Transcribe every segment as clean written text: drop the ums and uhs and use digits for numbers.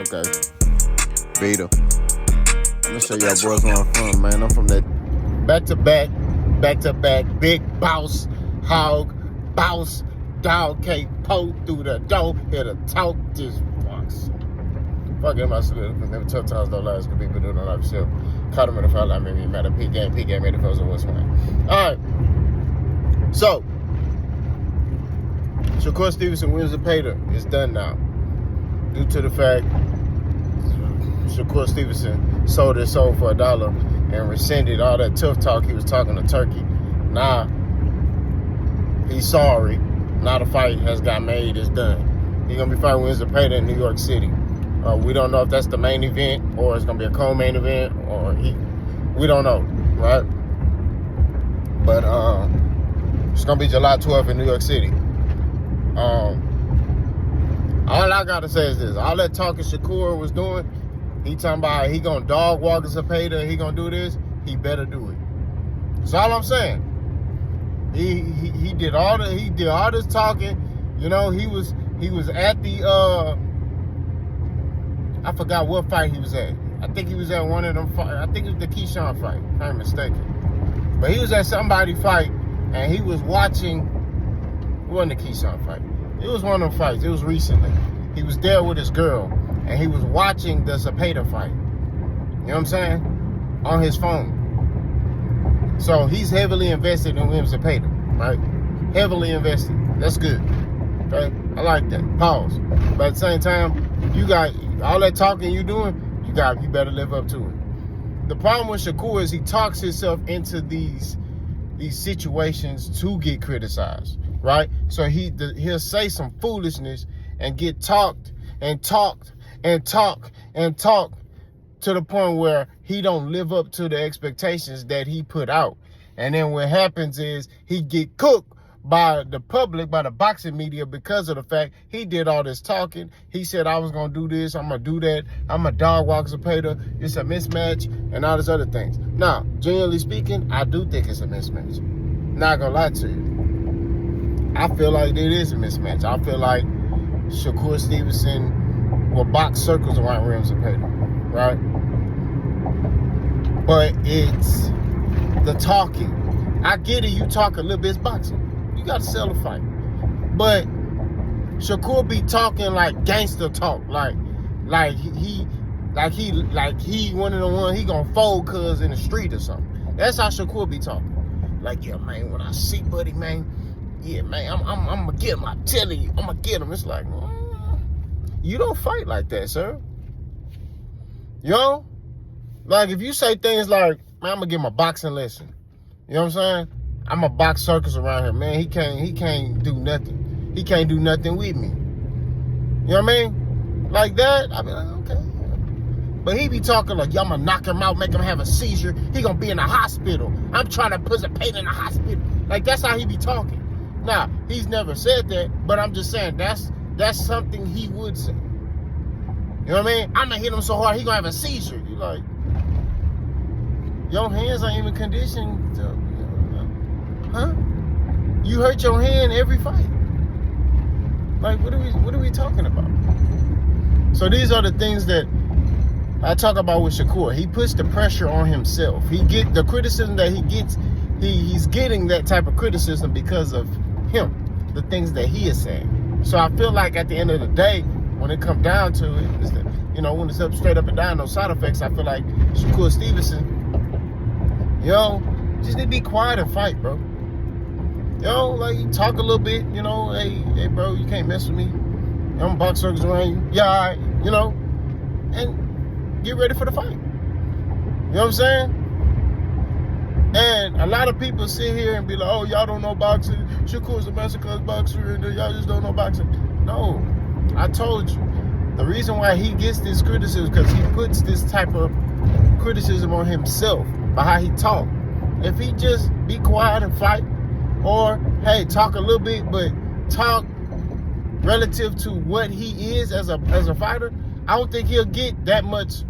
Okay. Beta. I'm gonna show y'all boys where I'm from, man. I'm from that back to back, big boss, hog, boss, dog can't pull through the door, here to talk this box. Fuck him, I salute him. Never tough times don't last, because people do not like shit. Caught him in the foul, I mean, he made a P game made the first one. Alright. So, Shakur Stevenson wins Zepeda. It's done now. Due to the fact Shakur Stevenson sold his soul for $1 and rescinded all that tough talk he was talking to Turkey. Now, he's sorry. Now the fight has got made. It's done. He's going to be fighting with Zepeda in New York City. We don't know if that's the main event or it's going to be a co-main event or we don't know, right? But it's going to be July 12th in New York City. All I got to say is this. All that talking Shakur was doing, he talking about he going to dog walk Zepeda, he going to do this, he better do it. That's all I'm saying. He did all this talking. You know, he was at the I forgot what fight he was at. I think he was at one of them fights. I think it was the Keyshawn fight, if I'm mistaken. But he was at somebody's fight and he was watching. It wasn't the Keyshawn fight. It was one of them fights. It was recently. He was there with his girl and he was watching the Zepeda fight. You know what I'm saying? On his phone. So he's heavily invested in William Zepeda, right? Heavily invested. That's good. Okay? I like that. Pause. But at the same time, you got all that talking you doing, you better live up to it. The problem with Shakur is he talks himself into these situations to get criticized, right? So he'll say some foolishness and get talked to the point where he don't live up to the expectations that he put out. And then what happens is he get cooked by the public, by the boxing media, because of the fact he did all this talking. He said, I was going to do this, I'm going to do that, I'm a dog walk Zepeda, it's a mismatch, and all these other things. Now, generally speaking, I do think it's a mismatch. Not going to lie to you. I feel like it is a mismatch. I feel like Shakur Stevenson will box circles around William Zepeda, right? But it's the talking. I get it, you talk a little bit, it's boxing. You got to sell a fight. But Shakur be talking like gangster talk, like he one of the ones he gonna fold cuz in the street or something. That's how Shakur be talking. Like, yeah, man, when I see buddy, man, yeah, man, I'm gonna get him. I'm telling you, I'm gonna get him. It's like, you don't fight like that, sir. You know? Like, if you say things like, man, I'm gonna give him a boxing lesson. You know what I'm saying? I'm going to box circles around here, man. He can't do nothing. He can't do nothing with me. You know what I mean? Like that, I be like, okay. But he be talking like, I'm going to knock him out, make him have a seizure. He going to be in the hospital. I'm trying to put a pain in the hospital. Like, that's how he be talking. Now, he's never said that, but I'm just saying that's something he would say. You know what I mean? I'm going to hit him so hard, he going to have a seizure. You like, your hands ain't even conditioned to, huh? You hurt your hand every fight. Like, what are we talking about? So these are the things that I talk about with Shakur. He puts the pressure on himself. He get the criticism that he gets. He's getting that type of criticism because of him, the things that he is saying. So I feel like at the end of the day, when it comes down to it, is that, you know, when it's up straight up and down, no side effects. I feel like Shakur Stevenson, just need to be quiet and fight, bro. Like, you talk a little bit, hey, bro, you can't mess with me. I'm box circles around you. Yeah, all right, and get ready for the fight. You know what I'm saying? And a lot of people sit here and be like, oh, y'all don't know boxing. Shakur's a masterclass boxer, and y'all just don't know boxing. No, I told you. The reason why he gets this criticism is because he puts this type of criticism on himself by how he talk. If he just be quiet and fight, or, hey, talk a little bit, but talk relative to what he is as a fighter, I don't think he'll get that much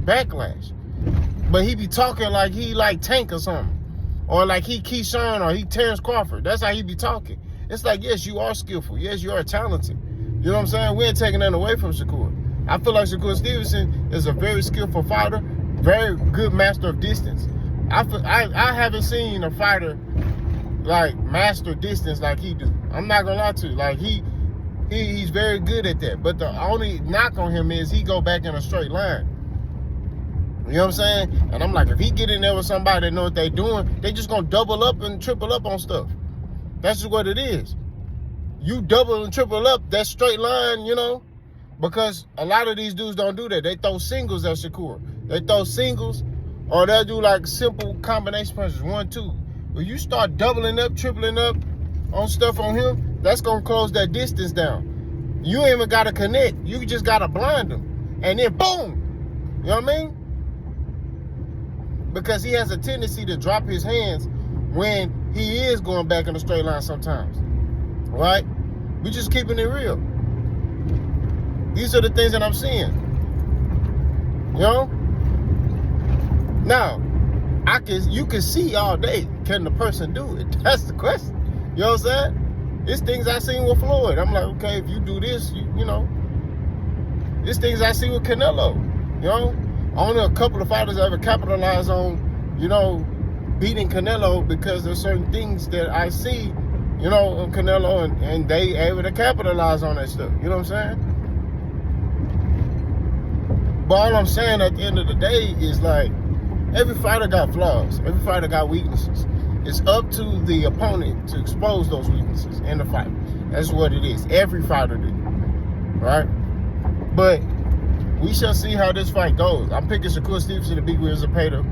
backlash. But he be talking like he like Tank or something. Or like he Keyshawn or he Terrence Crawford. That's how he be talking. It's like, yes, you are skillful. Yes, you are talented. You know what I'm saying? We ain't taking that away from Shakur. I feel like Shakur Stevenson is a very skillful fighter, very good master of distance. I haven't seen a fighter like master distance like he do. I'm not gonna lie to you. Like he's very good at that. But the only knock on him is he go back in a straight line. You know what I'm saying? And I'm like, if he get in there with somebody that know what they doing, they just gonna double up and triple up on stuff. That's just what it is. You double and triple up that straight line, you know, because a lot of these dudes don't do that. They throw singles at Shakur. They throw singles, or they'll do like simple combination punches, 1, 2. When you start doubling up, tripling up on stuff on him, that's gonna close that distance down. You ain't even gotta connect. You just gotta blind him, and then boom. You know what I mean? Because he has a tendency to drop his hands when he is going back in a straight line sometimes. Right? We just keeping it real. These are the things that I'm seeing. You know? Now, you can see all day, can the person do it? That's the question. You know what I'm saying? It's things I seen with Floyd. I'm like, okay, if you do this, you know. It's things I see with Canelo. You know? Only a couple of fighters ever capitalize on, you know, beating Canelo because there's certain things that I see, you know, on Canelo, and they able to capitalize on that stuff. You know what I'm saying? But all I'm saying at the end of the day is like, every fighter got flaws. Every fighter got weaknesses. It's up to the opponent to expose those weaknesses in the fight. That's what it is. Every fighter do. Right? But we shall see how this fight goes. I'm picking Shakur Stevenson to beat Zepeda.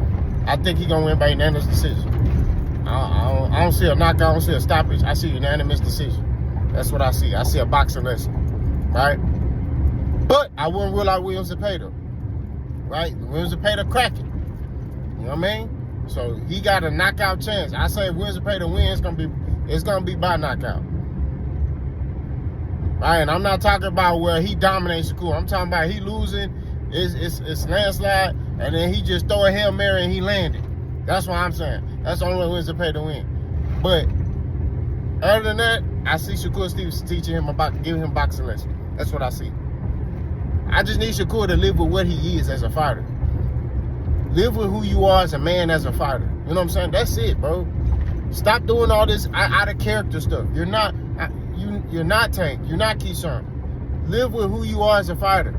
I think he's going to win by unanimous decision. I don't see a knockout. I don't see a stoppage. I see a unanimous decision. That's what I see. I see a boxing lesson. Right? But I wouldn't rule out Zepeda. Right? Zepeda cracking. You know what I mean? So he got a knockout chance. I say if Zepeda wins, it's gonna be by knockout. Right? And I'm not talking about where he dominates Shakur. I'm talking about he losing, it's landslide, and then he just throw a Hail Mary and he landed. That's what I'm saying. That's the only way Zepeda win. But other than that, I see Shakur Stevenson giving him boxing lessons. That's what I see. I just need Shakur to live with what he is as a fighter. Live with who you are as a man, as a fighter. You know what I'm saying? That's it, bro. Stop doing all this out of character stuff. You're not Tank. You're not Keyshawn. Live with who you are as a fighter.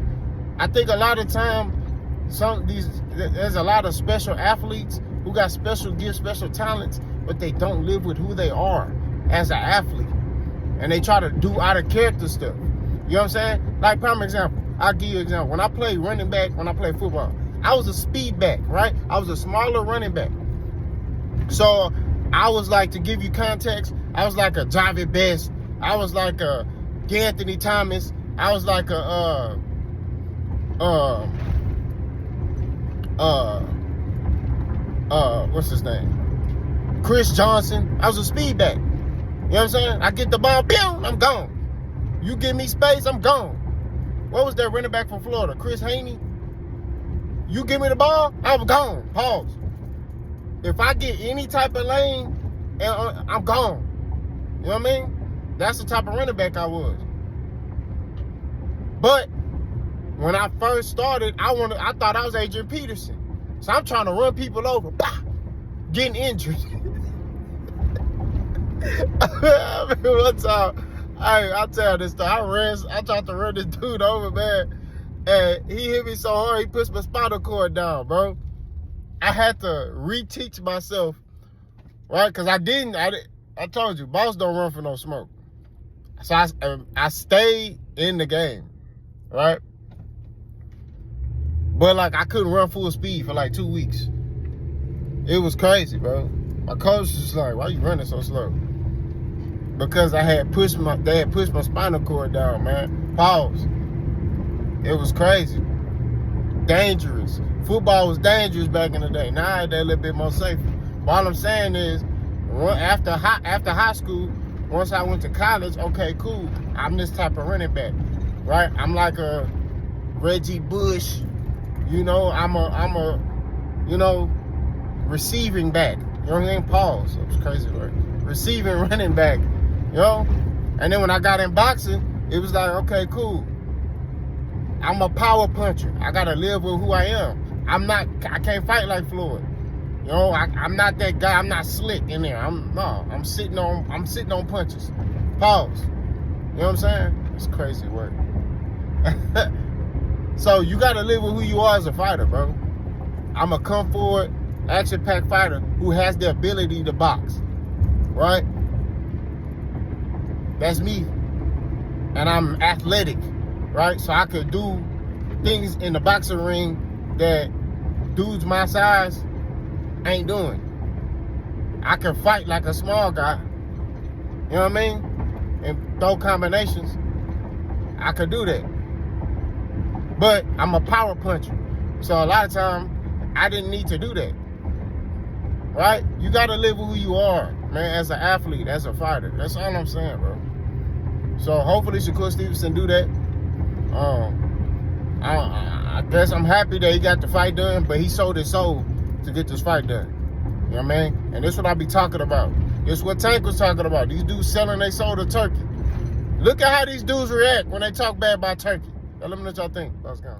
I think a lot of time, there's a lot of special athletes who got special gifts, special talents, but they don't live with who they are as an athlete. And they try to do out of character stuff. You know what I'm saying? Like, prime example. I'll give you an example. When I played running back, when I played football, I was a speed back, right? I was a smaller running back. So I was like, to give you context, I was like a Javi Best. I was like a Anthony Thomas. I was like a what's his name? Chris Johnson. I was a speed back. You know what I'm saying? I get the ball, boom, I'm gone. You give me space, I'm gone. What was that running back from Florida? Chris Haney? You give me the ball, I'm gone. Pause. If I get any type of lane, I'm gone. You know what I mean? That's the type of running back I was. But when I first started, I thought I was Adrian Peterson. So I'm trying to run people over, getting injured. I mean, one time, I'll tell this story. I tried to run this dude over, man. And he hit me so hard, he pushed my spinal cord down, bro. I had to reteach myself, right? Because I told you, boss don't run for no smoke. So I stayed in the game, right? But, like, I couldn't run full speed for, like, 2 weeks. It was crazy, bro. My coach was just like, why you running so slow? Because they had pushed my spinal cord down, man. Pause. It was crazy. Dangerous. Football was dangerous back in the day. Now they're a little bit more safe. All I'm saying is, after high school, once I went to college, okay, cool. I'm this type of running back, right? I'm like a Reggie Bush. You know, I'm a receiving back. You know what I mean? Pause. It was crazy, right? Receiving running back. You know? And then when I got in boxing, it was like, okay, cool. I'm a power puncher. I gotta live with who I am. I can't fight like Floyd. You know, I'm not that guy. I'm not slick in there. I'm sitting on punches. Pause. You know what I'm saying? It's crazy work. So you gotta live with who you are as a fighter, bro. I'm a come forward, action-packed fighter who has the ability to box. Right? That's me. And I'm athletic. Right? So I could do things in the boxing ring that dudes my size ain't doing. I can fight like a small guy. You know what I mean? And throw combinations. I could do that. But I'm a power puncher. So a lot of times, I didn't need to do that. Right? You got to live with who you are, man, as an athlete, as a fighter. That's all I'm saying, bro. So hopefully Shakur Stevenson do that. I guess I'm happy that he got the fight done, but he sold his soul to get this fight done. You know what I mean? And this is what I be talking about. This is what Tank was talking about. These dudes selling their soul to Turkey. Look at how these dudes react when they talk bad about Turkey. Now, let me know what y'all think. Let's go.